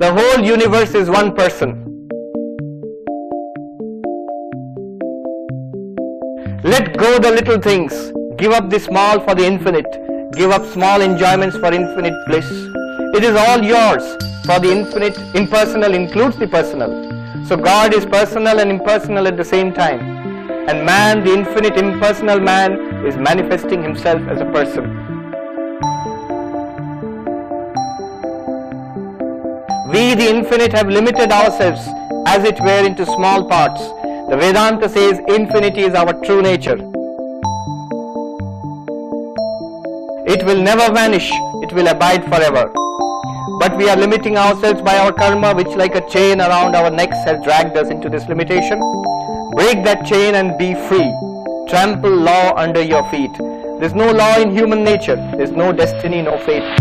The whole universe is one person. Let go the little things. Give up the small for the infinite. Give up small enjoyments for infinite bliss. It is all yours, for the infinite impersonal includes the personal. So God is personal and impersonal at the same time. And man, the infinite impersonal man, is manifesting himself as a person. We, the infinite, have limited ourselves as it were into small parts. The Vedanta says infinity is our true nature. It will never vanish, it will abide forever. But we are limiting ourselves by our karma, which like a chain around our necks has dragged us into this limitation. Break that chain and be free. Trample law under your feet. There is no law in human nature. There is no destiny, no fate.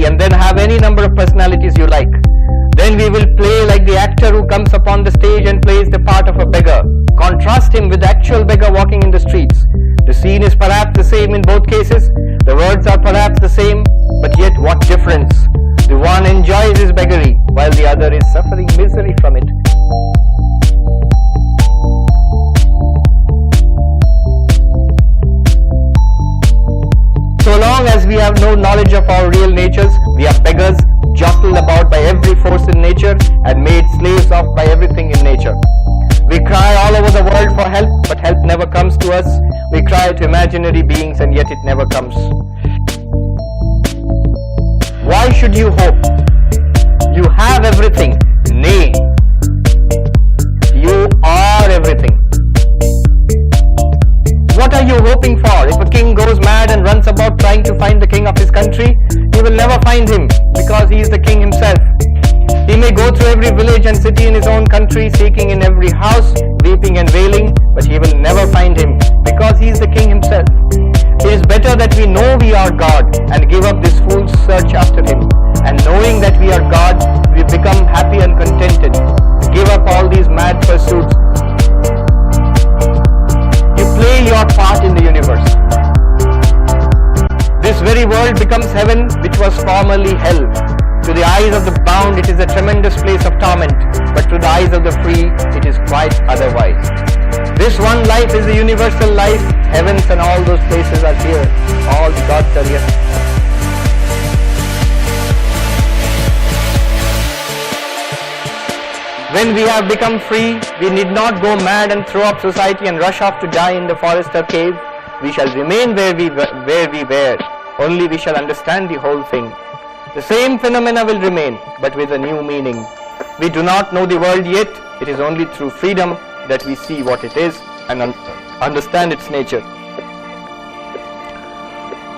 And then have any number of personalities you like. Then we will play like the actor who comes upon the stage and plays the part of a beggar. Contrast him with the actual beggar walking in the streets. The scene is perhaps the same in both cases. The words are perhaps the same, but yet what difference? The one enjoys his beggary while the other is suffering misery from it. So long as we have no knowledge of our real natures, we are beggars, jostled about by every force in nature and made slaves of by everything in nature. We cry all over the world for help, but help never comes to us. We cry to imaginary beings and yet it never comes. Why should you hope? You have everything. Nay, you are everything. What are you hoping for? If a king goes mad and runs about trying to find the king of his country, he will never find him because he is the king himself. He may go through every village and city in his own country, seeking in every house, weeping and wailing, but he will never find him because he is the king himself. It is better that we know we are God and give up this fool's search after him. And knowing that we are God, we become happy and contented. Give up all these mad pursuits. Play your part in the universe. This very world becomes heaven, which was formerly hell. To the eyes of the bound, it is a tremendous place of torment, but to the eyes of the free, it is quite otherwise. This one life is the universal life. Heavens and all those places are here. All the gods are here. When we have become free, we need not go mad and throw up society and rush off to die in the forest or cave. We shall remain where we were, only we shall understand the whole thing. The same phenomena will remain, but with a new meaning. We do not know the world yet. It is only through freedom that we see what it is and understand its nature.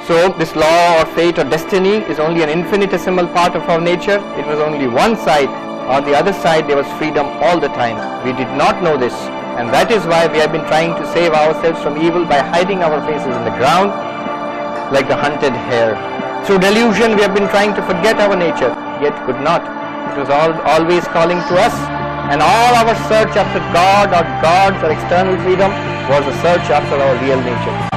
So this law or fate or destiny is only an infinitesimal part of our nature. It was only one side. On the other side, there was freedom all the time. We did not know this, and that is why we have been trying to save ourselves from evil by hiding our faces in the ground like the hunted hare. Through delusion, we have been trying to forget our nature, yet could not. It was always calling to us, and all our search after God or gods or external freedom was a search after our real nature.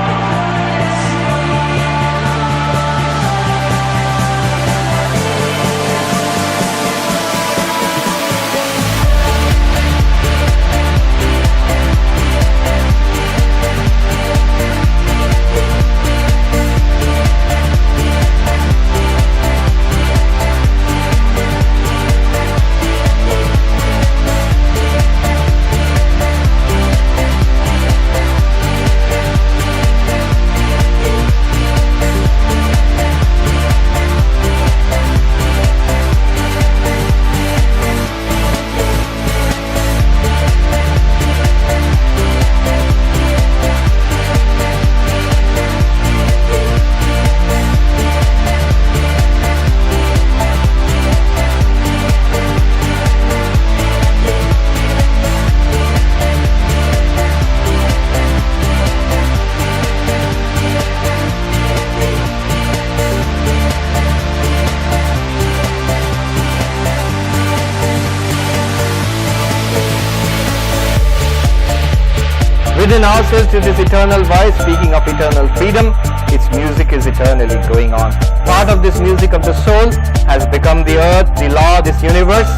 within ourselves is this eternal voice speaking of eternal freedom. Its music is eternally going on. Part of this music of the soul has become the earth, the law, this universe,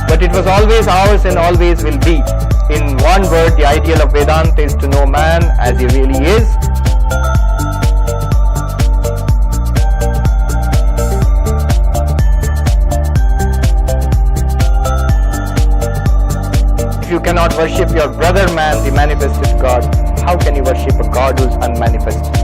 but it was always ours and always will be. In one word, the ideal of Vedanta is to know man as he really is. If you cannot worship your brother man, the manifested God, how can you worship a God who is unmanifested?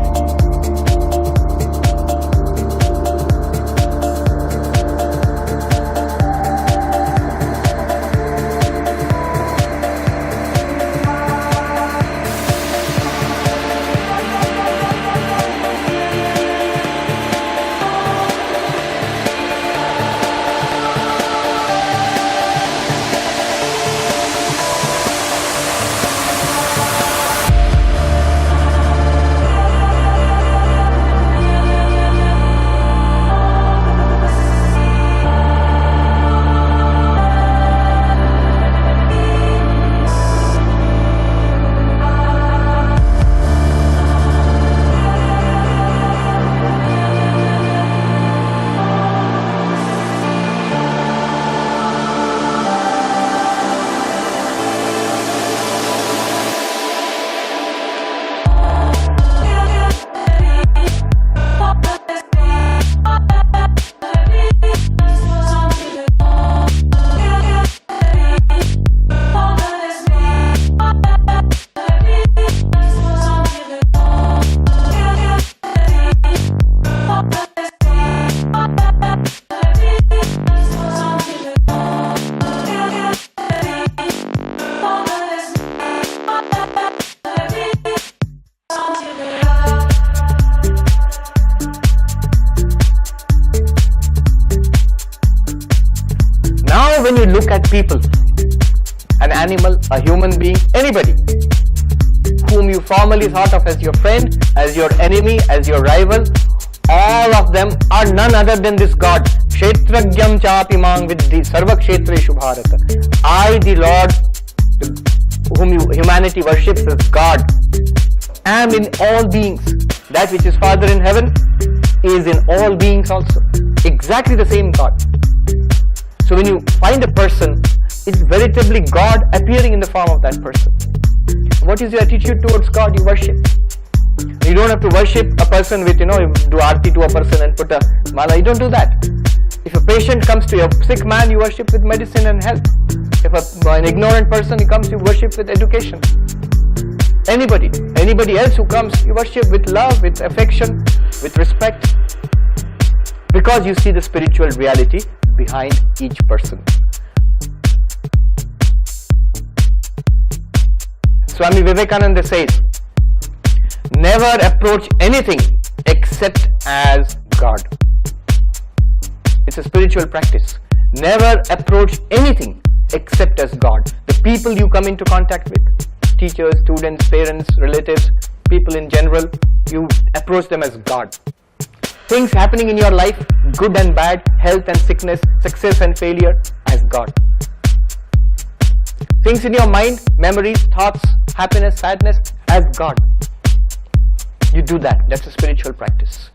When you look at people, an animal, a human being, anybody whom you formerly thought of as your friend, as your enemy, as your rival, all of them are none other than this God. Kshetragyam chapi mang vidhi sarva kshetreshu bharata. I, the Lord, whom humanity worships as God, am in all beings. That which is Father in heaven is in all beings also. Exactly the same God. So when you find a person, it's veritably God appearing in the form of that person. What is your attitude towards God? You worship. You don't have to worship a person with, you do aarti to a person and put a mala. You don't do that. If a patient comes to you, a sick man, you worship with medicine and health. If an ignorant person he comes, you worship with education. Anybody else who comes, you worship with love, with affection, with respect. Because you see the spiritual reality behind each person. Swami Vivekananda says, never approach anything except as God. It's a spiritual practice. Never approach anything except as God. The people you come into contact with, teachers, students, parents, relatives, people in general, you approach them as God. Things happening in your life, good and bad, health and sickness, success and failure, as God. Things in your mind, memories, thoughts, happiness, sadness, as God. You do that. That's a spiritual practice.